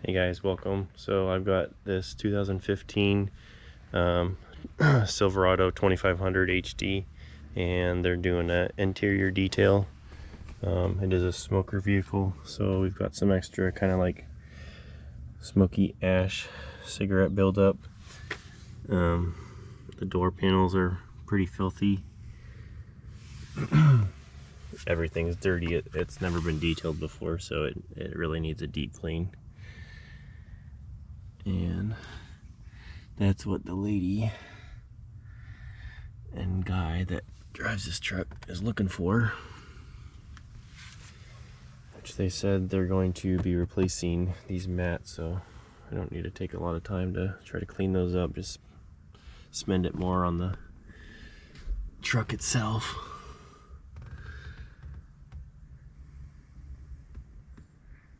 Hey guys, welcome. So I've got this 2015 Silverado 2500 HD, and they're doing an interior detail. It is a smoker vehicle, so we've got some extra kind of like smoky ash cigarette buildup. The door panels are pretty filthy. Everything's dirty. It's never been detailed before, so it really needs a deep clean. And that's what the lady and guy that drives this truck is looking for, which they said they're going to be replacing these mats, so I don't need to take a lot of time to try to clean those up. Just spend it more on the truck itself.